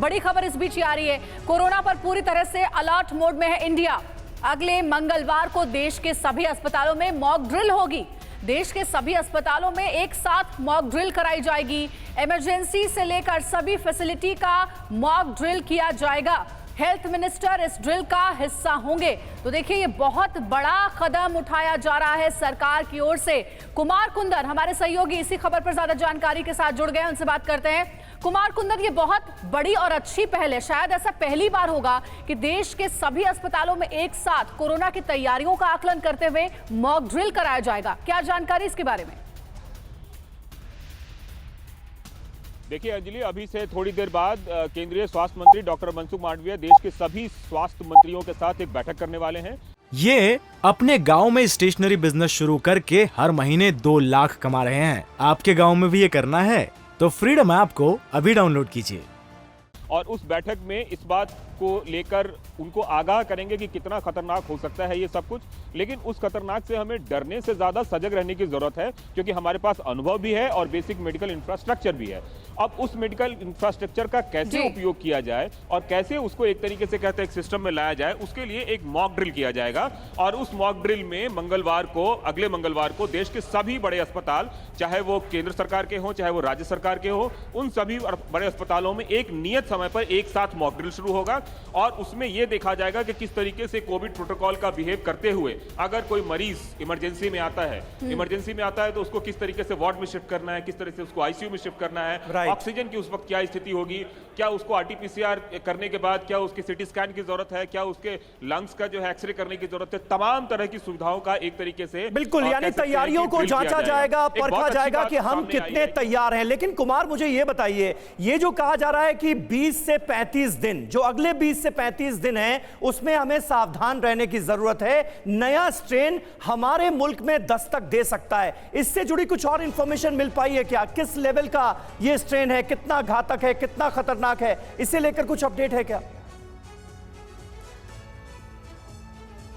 बड़ी खबर इस बीच ही आ रही है, कोरोना पर पूरी तरह से अलर्ट मोड में है इंडिया। अगले मंगलवार को देश के सभी अस्पतालों में मॉक ड्रिल होगी। देश के सभी अस्पतालों में एक साथ मॉक ड्रिल कराई जाएगी। इमरजेंसी से लेकर सभी फैसिलिटी का मॉक ड्रिल किया जाएगा। हेल्थ मिनिस्टर इस ड्रिल का हिस्सा होंगे। तो देखिए, ये बहुत बड़ा कदम उठाया जा रहा है सरकार की ओर से। कुमार कुंदर हमारे सहयोगी इसी खबर पर ज्यादा जानकारी के साथ जुड़ गए, उनसे बात करते हैं। कुमार कुंदर, ये बहुत बड़ी और अच्छी पहल है। शायद ऐसा पहली बार होगा कि देश के सभी अस्पतालों में एक साथ कोरोना की तैयारियों का आकलन करते हुए मॉक ड्रिल कराया जाएगा। क्या जानकारी इसके बारे में? देखिए अंजलि, अभी से थोड़ी देर बाद केंद्रीय स्वास्थ्य मंत्री डॉक्टर मनसुख मांडविया देश के सभी स्वास्थ्य मंत्रियों के साथ एक बैठक करने वाले हैं। ये अपने गांव में स्टेशनरी बिजनेस शुरू करके हर महीने 2 लाख कमा रहे हैं। आपके गांव में भी ये करना है तो फ्रीडम ऐप को अभी डाउनलोड कीजिए। और उस बैठक में इस बात को लेकर उनको आगाह करेंगे कि कितना खतरनाक हो सकता है ये सब कुछ। लेकिन उस खतरनाक से हमें डरने से ज्यादा सजग रहने की जरूरत है, क्योंकि हमारे पास अनुभव भी है और बेसिक मेडिकल इंफ्रास्ट्रक्चर भी है। अब उस मेडिकल इंफ्रास्ट्रक्चर का कैसे उपयोग किया जाए और कैसे उसको एक तरीके से कहते हैं एक सिस्टम में लाया जाए, उसके लिए एक मॉक ड्रिल किया जाएगा। और उस मॉक ड्रिल में अगले मंगलवार को देश के सभी बड़े अस्पताल, चाहे वो केंद्र सरकार के हों चाहे वो राज्य सरकार के हों, उन सभी बड़े अस्पतालों में एक नियत समय पर एक साथ मॉक ड्रिल शुरू होगा। और उसमें यह देखा जाएगा कि किस तरीके से कोविड प्रोटोकॉल का बिहेव करते हुए अगर कोई मरीज इमरजेंसी में आता है तो उसको किस तरीके से वार्ड में शिफ्ट करना है, किस तरह से उसको आईसीयू में शिफ्ट करना है, ऑक्सीजन की उस वक्त क्या स्थिति होगी, क्या उसको आरटीपीसीआर करने के बाद क्या उसके सीटी स्कैन की जरूरत है, क्या उसके लंग्स का जो है एक्सरे करने की जरूरत है। तमाम तरह की सुविधाओं का एक तरीके से बिल्कुल, यानी तैयारियों को जांचा जाएगा, परखा जाएगा कि हम कितने तैयार हैं। लेकिन कुमार, मुझे यह बताइए, ये जो कहा जा रहा है कि 20 से 35 दिन, जो अगले 20 से 35 दिन है, उसमें हमें सावधान रहने की जरूरत है। नया स्ट्रेन हमारे मुल्क में दस्तक दे सकता है। इससे जुड़ी कुछ और इंफॉर्मेशन मिल पाई है क्या? किस लेवल का यह स्ट्रेन है, कितना घातक है, कितना खतरनाक है, इसे लेकर कुछ अपडेट है क्या?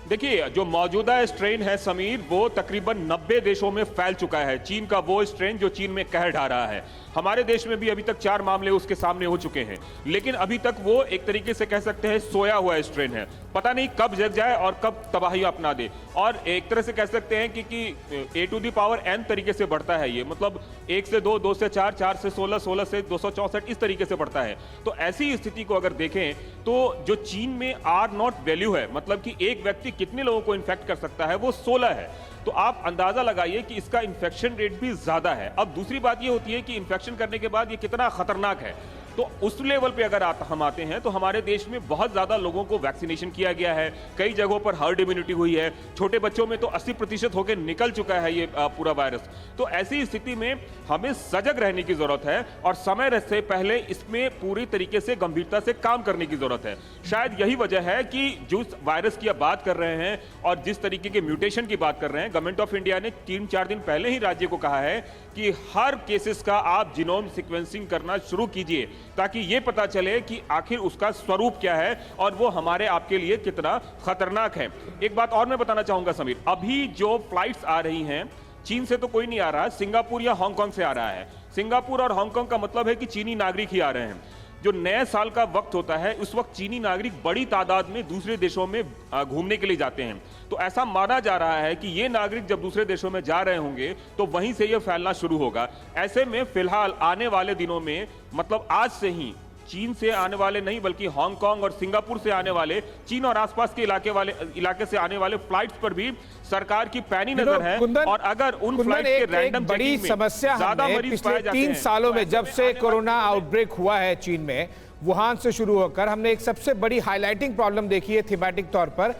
देखिए, जो मौजूदा स्ट्रेन है समीर, वो तकरीबन 90 देशों में फैल चुका है। चीन का वो स्ट्रेन जो चीन में कहर ढा रहा है। हमारे देश में भी अभी तक 4 मामले उसके सामने हो चुके हैं, लेकिन अभी तक वो एक तरीके से कह सकते हैं सोया हुआ स्ट्रेन है। पता नहीं कब जग जाए और कब तबाही अपना दे। और एक तरह से कह सकते हैं कि A to the power n तरीके से बढ़ता है ये, मतलब 1 से 2, 2 से 4, 4 से 16, 16 से 264, इस तरीके से बढ़ता है। तो ऐसी स्थिति को अगर देखें तो जो चीन में R0 वैल्यू है, मतलब कि एक व्यक्ति कितने लोगों को इन्फेक्ट कर सकता है, वो 16 है। तो आप अंदाजा लगाइए कि इसका इन्फेक्शन रेट भी ज्यादा है। अब दूसरी बात ये होती है कि इन्फेक्शन करने के बाद ये कितना खतरनाक है। तो उस लेवल पे अगर हम आते हैं तो हमारे देश में बहुत ज्यादा लोगों को वैक्सीनेशन किया गया है। कई जगहों पर हर्ड इम्यूनिटी हुई है। छोटे बच्चों में तो 80% होकर निकल चुका है ये पूरा वायरस। तो ऐसी स्थिति में हमें सजग रहने की जरूरत है और समय से पहले इसमें पूरी तरीके से गंभीरता से काम करने की जरूरत है। शायद यही वजह है कि जो वायरस की आप बात कर रहे हैं और जिस तरीके के म्यूटेशन की बात कर रहे हैं, गवर्नमेंट ऑफ इंडिया ने 3-4 दिन पहले ही राज्य को कहा है कि हर केसेस का आप जीनोम सीक्वेंसिंग करना शुरू कीजिए, ताकि यह पता चले कि आखिर उसका स्वरूप क्या है और वो हमारे आपके लिए कितना खतरनाक है। एक बात और मैं बताना चाहूंगा समीर, अभी जो फ्लाइट्स आ रही हैं, चीन से तो कोई नहीं आ रहा, सिंगापुर या हांगकांग से आ रहा है। सिंगापुर और हांगकांग का मतलब है कि चीनी नागरिक ही आ रहे हैं। जो नए साल का वक्त होता है, उस वक्त चीनी नागरिक बड़ी तादाद में दूसरे देशों में घूमने के लिए जाते हैं। तो ऐसा माना जा रहा है कि ये नागरिक जब दूसरे देशों में जा रहे होंगे तो वहीं से ये फैलना शुरू होगा। ऐसे में फिलहाल आने वाले दिनों में, मतलब आज से ही, चीन से आने वाले नहीं बल्कि हांगकांग और सिंगापुर से आने वाले, चीन और आसपास के इलाके से आने वाले फ्लाइट्स पर भी सरकार की पैनी नजर है। और अगर उन फ्लाइट के रैंडम बड़ी समस्या ज्यादा मरीज पाए जाते हैं। 3 सालों में जब से कोरोना आउटब्रेक हुआ है चीन में, वुहान से शुरू होकर, हमने एक सबसे बड़ी हाईलाइटिंग प्रॉब्लम देखी है थीमेटिक तौर पर।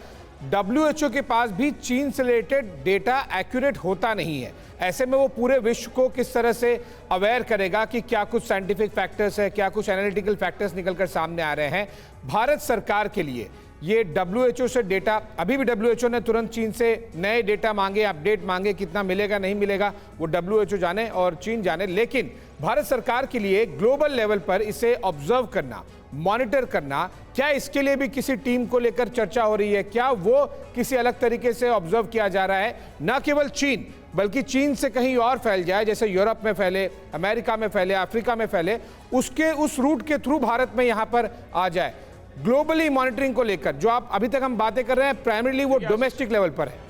WHO के पास भी चीन से रिलेटेड डेटा एक्यूरेट होता नहीं है। ऐसे में वो पूरे विश्व को किस तरह से अवेयर करेगा कि क्या कुछ साइंटिफिक फैक्टर्स है, क्या कुछ एनालिटिकल फैक्टर्स निकलकर सामने आ रहे हैं। भारत सरकार के लिए ये WHO से डेटा, अभी भी WHO ने तुरंत चीन से नए डेटा मांगे, अपडेट मांगे, कितना मिलेगा नहीं मिलेगा वो WHO जाने और चीन जाने। लेकिन भारत सरकार के लिए ग्लोबल लेवल पर इसे ऑब्जर्व करना, मॉनिटर करना, क्या इसके लिए भी किसी टीम को लेकर चर्चा हो रही है? क्या वो किसी अलग तरीके से ऑब्जर्व किया जा रहा है? न केवल चीन बल्कि चीन से कहीं और फैल जाए, जैसे यूरोप में फैले, अमेरिका में फैले, अफ्रीका में फैले, उस रूट के थ्रू भारत में यहां पर आ जाए। ग्लोबली मॉनिटरिंग को लेकर जो आप अभी तक हम बातें कर रहे हैं, प्राइमरीली वो डोमेस्टिक लेवल पर है।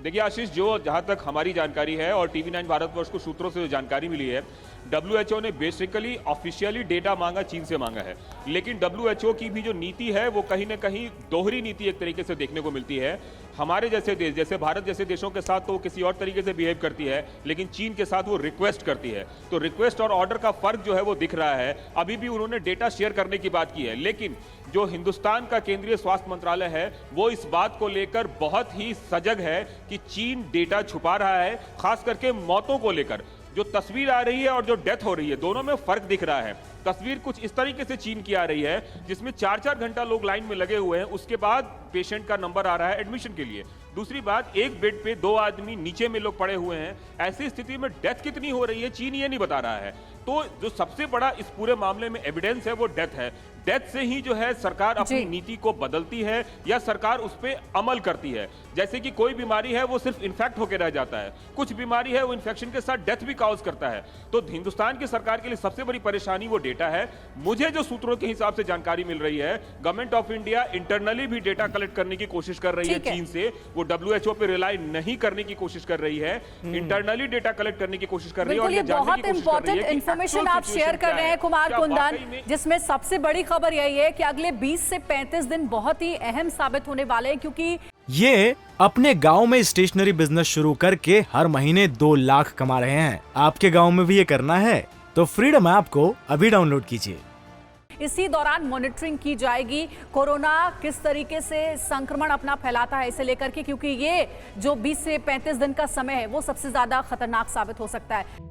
देखिए आशीष, जो जहां तक हमारी जानकारी है और टीवी9 भारतवर्ष को सूत्रों से जो जानकारी मिली है, WHO ने बेसिकली ऑफिशियली डेटा मांगा, चीन से मांगा है, लेकिन WHO की भी जो नीति है वो कहीं ना कहीं दोहरी नीति एक तरीके से देखने को मिलती है। हमारे जैसे देश, जैसे भारत जैसे देशों के साथ तो वो किसी और तरीके से बिहेव करती है, लेकिन चीन के साथ वो रिक्वेस्ट करती है। तो रिक्वेस्ट और ऑर्डर का फर्क जो है वो दिख रहा है। अभी भी उन्होंने डेटा शेयर करने की बात की है, लेकिन जो हिंदुस्तान का केंद्रीय स्वास्थ्य मंत्रालय है वो इस बात को लेकर बहुत ही सजग है कि चीन डेटा छुपा रहा है, खास करके मौतों को लेकर। जो तस्वीर आ रही है और जो डेथ हो रही है, दोनों में फर्क दिख रहा है। तस्वीर कुछ इस तरीके से चीन की आ रही है जिसमें 4-4 घंटा लोग लाइन में लगे हुए हैं, उसके बाद पेशेंट का नंबर आ रहा है एडमिशन के लिए। दूसरी बात, एक बेड पे 2 आदमी नीचे में लोग पड़े हुए हैं। ऐसी स्थिति में डेथ कितनी हो रही है चीन ये नहीं बता रहा है। तो जो सबसे बड़ा इस पूरे मामले में एविडेंस है वो डेथ है। डेथ से ही जो है सरकार अपनी नीति को बदलती है या सरकार उस पर अमल करती है। जैसे कि कोई बीमारी है वो सिर्फ इन्फेक्ट होकर रह जाता है, कुछ बीमारी है वो इन्फेक्शन के साथ डेथ भी कॉज करता है। तो हिंदुस्तान की सरकार के लिए सबसे बड़ी परेशानी वो डेटा है। मुझे जो सूत्रों के हिसाब से जानकारी मिल रही है, गवर्नमेंट ऑफ इंडिया इंटरनली भी डेटा कलेक्ट करने की कोशिश कर रही है चीन से। वो WHO पे रिलाई नहीं करने की कोशिश कर रही है, इंटरनली डेटा कलेक्ट करने की कोशिश कर रही है। और ये बहुत इंपॉर्टेंट इंफॉर्मेशन आप शेयर कर रहे हैं कुमार कुंदन, जिसमें सबसे बड़ी खबर यही है कि अगले 20 से 35 दिन बहुत ही अहम साबित होने वाले हैं, क्योंकि ये अपने गांव में स्टेशनरी बिजनेस शुरू करके हर महीने 2 लाख कमा रहे हैं। आपके गांव में भी ये करना है तो फ्रीडम ऐप को अभी डाउनलोड कीजिए। इसी दौरान मॉनिटरिंग की जाएगी कोरोना किस तरीके से संक्रमण अपना फैलाता है इसे लेकर के, क्योंकि ये जो 20 से 35 दिन का समय है वो सबसे ज्यादा खतरनाक साबित हो सकता है।